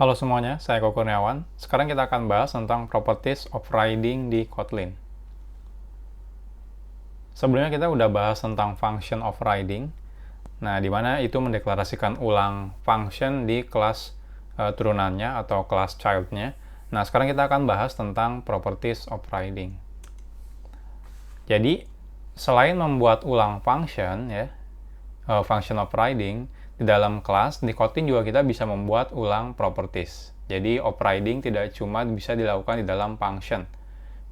Halo semuanya, saya Koko Kurniawan. Sekarang kita akan bahas tentang properties overriding di Kotlin. Sebelumnya kita udah bahas tentang function overriding. Nah, di mana itu mendeklarasikan ulang function di kelas turunannya atau kelas childnya. Nah, sekarang kita akan bahas tentang properties overriding. Jadi, selain membuat ulang function ya, function overriding di dalam kelas, di Kotlin juga kita bisa membuat ulang properties. Jadi overriding tidak cuma bisa dilakukan di dalam function,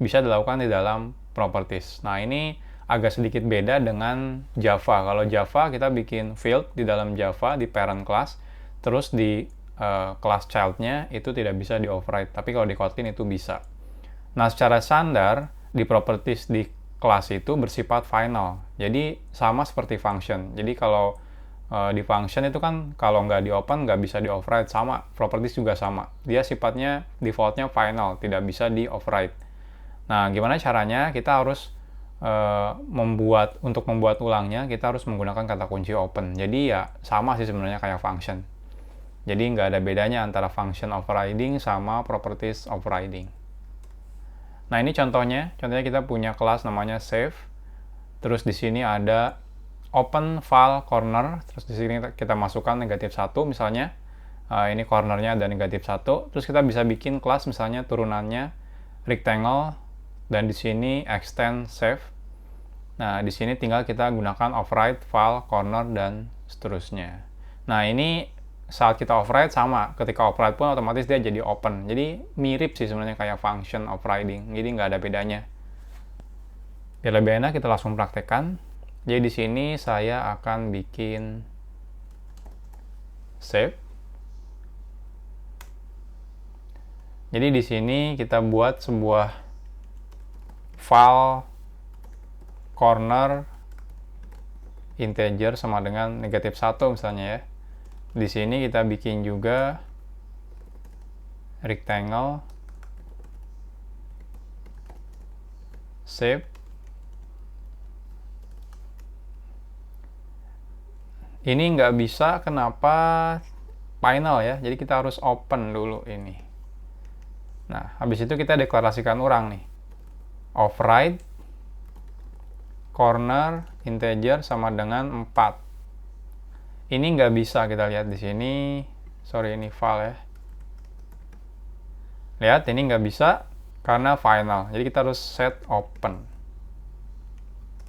bisa dilakukan di dalam properties. Nah, ini agak sedikit beda dengan Java. Kalau Java kita bikin field di dalam Java di parent class, terus di kelas childnya itu tidak bisa di override, tapi kalau di Kotlin itu bisa. Nah, secara standar di properties di kelas itu bersifat final. Jadi sama seperti function. Jadi kalau di function itu kan kalau nggak di open nggak bisa di override, sama properties juga sama. Dia sifatnya defaultnya final, tidak bisa di override. Nah, gimana caranya? Kita harus untuk membuat ulangnya kita harus menggunakan kata kunci open. Jadi ya sama sih sebenarnya kayak function. Jadi nggak ada bedanya antara function overriding sama properties overriding. Nah, ini contohnya kita punya kelas namanya save. Terus di sini ada open file corner, terus di sini kita masukkan -1 misalnya. Ini cornernya ada -1. Terus kita bisa bikin kelas misalnya turunannya rectangle dan di sini extend save. Nah, di sini tinggal kita gunakan override file corner dan seterusnya. Nah, ini saat kita override sama, ketika override pun otomatis dia jadi open. Jadi mirip sih sebenarnya kayak function overriding. Jadi nggak ada bedanya. Biar lebih enak kita langsung praktekkan. Jadi di sini saya akan bikin save. Jadi di sini kita buat sebuah file corner integer sama dengan -1 misalnya ya. Di sini kita bikin juga rectangle save. Ini nggak bisa, kenapa? Final ya, jadi kita harus open dulu ini. Nah, habis itu kita deklarasikan ulang nih. Override corner integer sama dengan 4. Ini nggak bisa, kita lihat di sini. Sorry, ini file ya. Lihat, ini nggak bisa karena final. Jadi kita harus set open.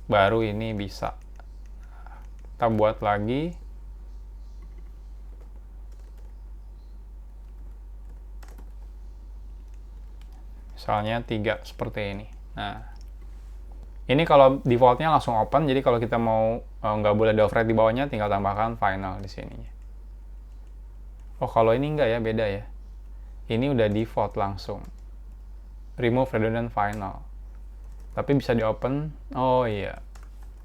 Baru ini bisa. Kita buat lagi. Misalnya 3 seperti ini. Nah, ini kalau defaultnya langsung open, jadi kalau kita mau nggak boleh di override di bawahnya, tinggal tambahkan final di sini. Oh, kalau ini nggak ya, beda ya. Ini udah default langsung. Remove redundant final. Tapi bisa di open. Oh iya,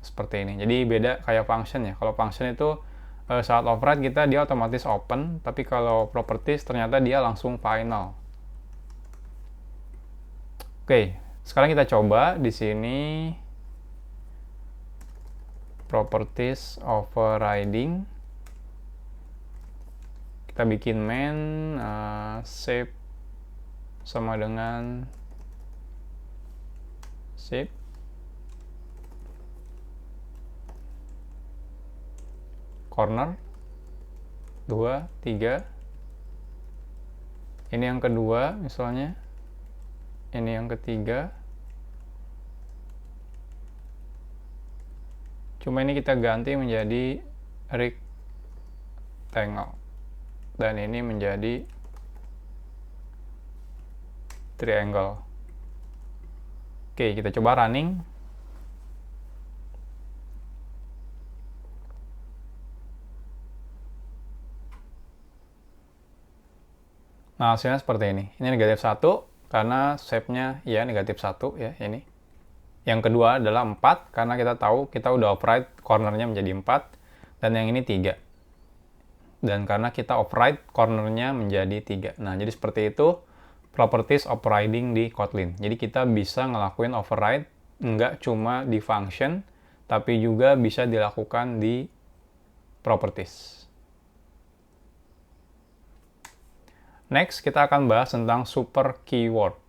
seperti ini. Jadi beda kayak function ya. Kalau function itu saat override kita dia otomatis open, tapi kalau properties ternyata dia langsung final. Oke, sekarang kita coba di sini properties overriding. Kita bikin main shape sama dengan shape corner 2, 3. Ini yang kedua misalnya. Ini yang ketiga. Cuma ini kita ganti menjadi rectangle. Dan ini menjadi triangle. Oke, kita coba running. Nah, hasilnya seperti ini. Ini -1 karena shape-nya ya -1 ya ini. Yang kedua adalah 4 karena kita tahu kita udah override cornernya menjadi 4 dan yang ini 3. Dan karena kita override cornernya menjadi 3. Nah, jadi seperti itu properties overriding di Kotlin. Jadi kita bisa ngelakuin override nggak cuma di function, tapi juga bisa dilakukan di properties. Next, kita akan bahas tentang super keyword.